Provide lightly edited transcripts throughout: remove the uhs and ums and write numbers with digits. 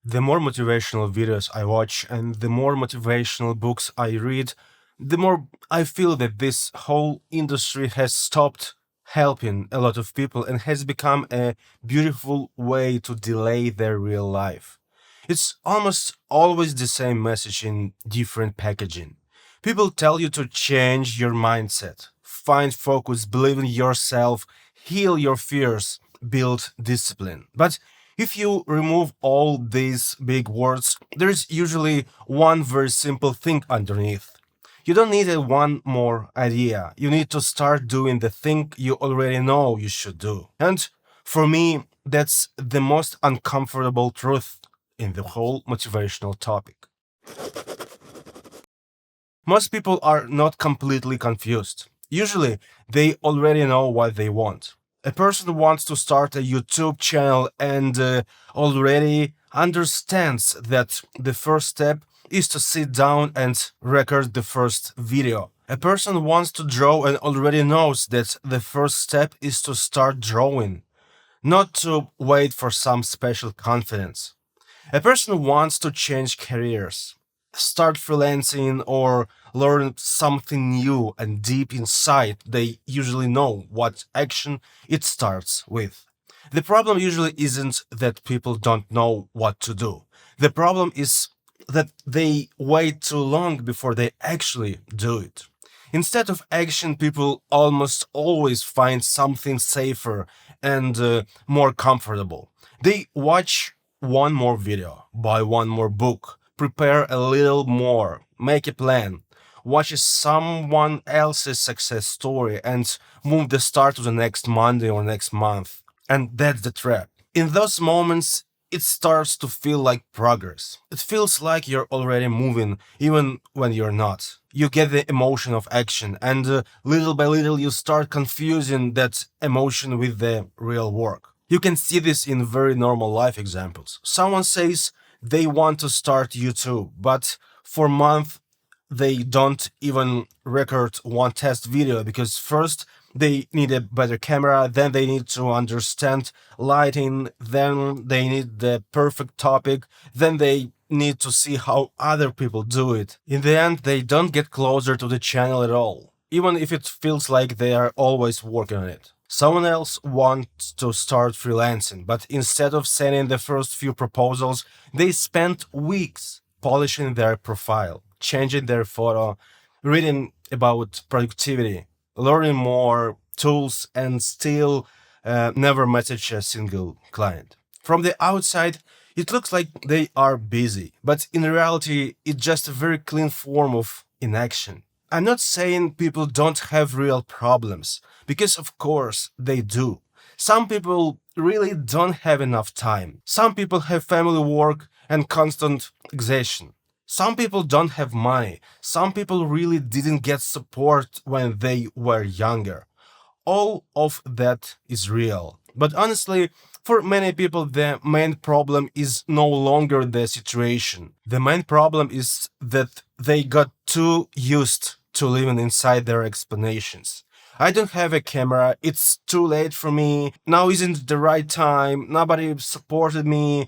The more motivational videos I watch and the more motivational books I read, the more I feel that this whole industry has stopped helping a lot of people and has become a beautiful way to delay their real life. It's almost always the same message in different packaging. People tell you to change your mindset, find focus, believe in yourself, heal your fears, build discipline. But if you remove all these big words, there's usually one very simple thing underneath. You don't need a one more idea. You need to start doing the thing you already know you should do. And for me, that's the most uncomfortable truth in the whole motivational topic. Most people are not completely confused. Usually, they already know what they want. A person wants to start a YouTube channel and already understands that the first step is to sit down and record the first video. A person wants to draw and already knows that the first step is to start drawing, not to wait for some special confidence. A person wants to change careers, start freelancing, or learn something new, and deep inside, they usually know what action it starts with. The problem usually isn't that people don't know what to do. The problem is that they wait too long before they actually do it. Instead of action, people almost always find something safer and more comfortable. They watch one more video, buy one more book, prepare a little more, make a plan, watch someone else's success story, and move the start to the next Monday or next month. And that's the trap. In those moments, it starts to feel like progress. It feels like you're already moving, even when you're not. You get the emotion of action, and little by little, you start confusing that emotion with the real work. You can see this in very normal life examples. Someone says they want to start YouTube, but for months they don't even record one test video because first they need a better camera, then they need to understand lighting, then they need the perfect topic, then they need to see how other people do it. In the end, they don't get closer to the channel at all, even if it feels like they are always working on it. Someone else wants to start freelancing, but instead of sending the first few proposals, they spent weeks polishing their profile, changing their photo, reading about productivity, learning more tools, and still never message a single client. From the outside, it looks like they are busy, but in reality, it's just a very clean form of inaction. I'm not saying people don't have real problems, because of course they do. Some people really don't have enough time. Some people have family work and constant exhaustion. Some people don't have money. Some people really didn't get support when they were younger. All of that is real. But honestly, for many people, the main problem is no longer the situation. The main problem is that they got too used to living inside their explanations. I don't have a camera, it's too late for me, now isn't the right time, nobody supported me,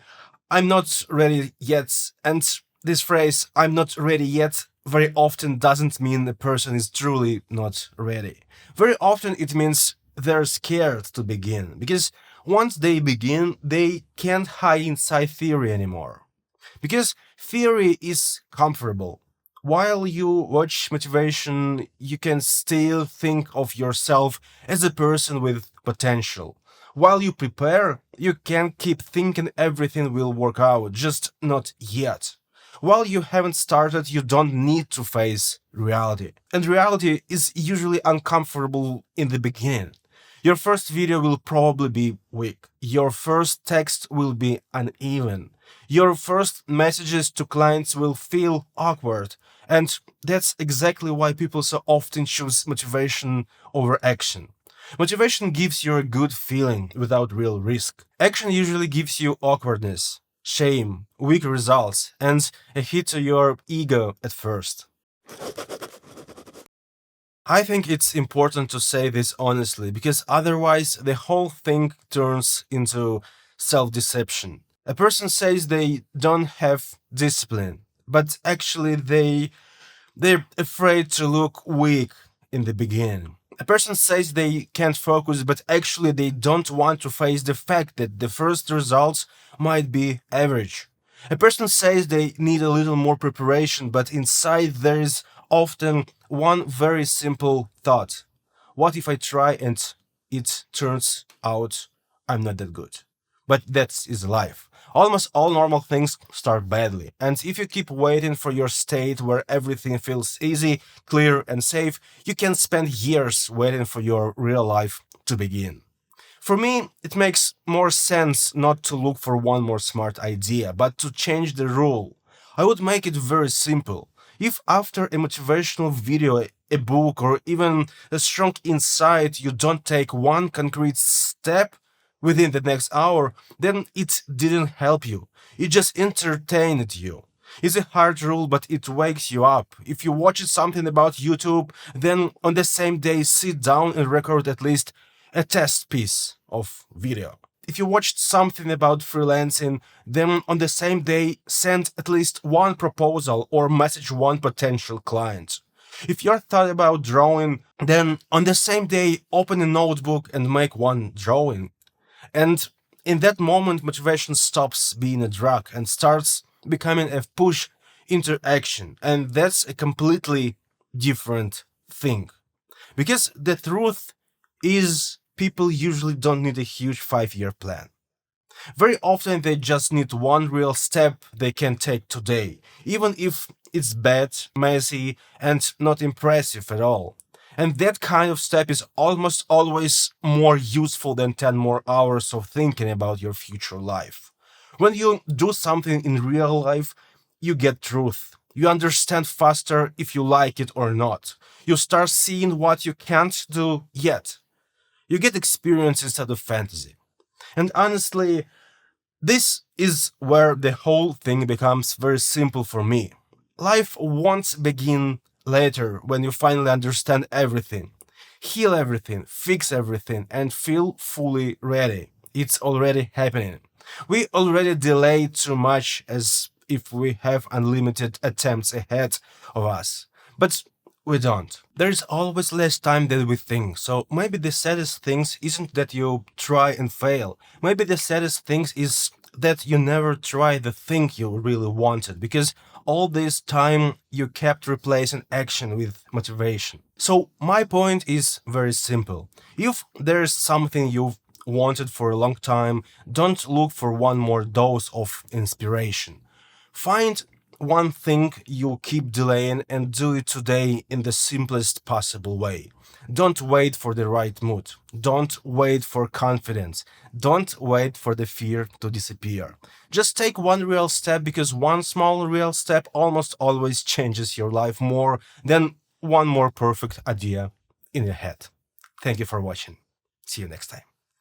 I'm not ready yet. And this phrase, I'm not ready yet, very often doesn't mean the person is truly not ready. Very often it means they're scared to begin, because once they begin, they can't hide inside theory anymore. Because theory is comfortable. While you watch motivation, you can still think of yourself as a person with potential. While you prepare, you can keep thinking everything will work out, just not yet. While you haven't started, you don't need to face reality. And reality is usually uncomfortable in the beginning. Your first video will probably be weak. Your first text will be uneven. Your first messages to clients will feel awkward. And that's exactly why people so often choose motivation over action. Motivation gives you a good feeling without real risk. Action usually gives you awkwardness, shame, weak results, and a hit to your ego at first. I think it's important to say this honestly because otherwise the whole thing turns into self deception. A person says they don't have discipline, but actually they're afraid to look weak in the beginning. A person says they can't focus, but actually they don't want to face the fact that the first results might be average. A person says they need a little more preparation, but inside there is often one very simple thought. What if I try and it turns out I'm not that good? But that is life. Almost all normal things start badly, and if you keep waiting for your state where everything feels easy, clear, and safe, you can spend years waiting for your real life to begin. For me, it makes more sense not to look for one more smart idea, but to change the rule. I would make it very simple. If after a motivational video, a book, or even a strong insight, you don't take one concrete step within the next hour, then it didn't help you. It just entertained you. It's a hard rule, but it wakes you up. If you watch something about YouTube, then on the same day sit down and record at least a test piece of video. If you watched something about freelancing, then on the same day send at least one proposal or message one potential client. If you're thought about drawing, then on the same day open a notebook and make one drawing. And in that moment, motivation stops being a drug and starts becoming a push into action. And that's a completely different thing. Because the truth is, people usually don't need a huge 5-year plan. Very often they just need one real step they can take today, even if it's bad, messy, and not impressive at all. And that kind of step is almost always more useful than 10 more hours of thinking about your future life. When you do something in real life, you get truth. You understand faster if you like it or not. You start seeing what you can't do yet. You get experience instead of fantasy. And honestly, this is where the whole thing becomes very simple for me. Life won't begin later when you finally understand everything, heal everything, fix everything, and feel fully ready. It's already happening. We already delay too much as if we have unlimited attempts ahead of us. But we don't. There's always less time than we think, so maybe the saddest things isn't that you try and fail. Maybe the saddest things is that you never tried the thing you really wanted, because all this time you kept replacing action with motivation. So my point is very simple. If there's something you've wanted for a long time, don't look for one more dose of inspiration. Find one thing you keep delaying and do it today in the simplest possible way. Don't wait for the right mood. Don't wait for confidence. Don't wait for the fear to disappear. Just take one real step, because one small real step almost always changes your life more than one more perfect idea in your head. Thank you for watching. See you next time.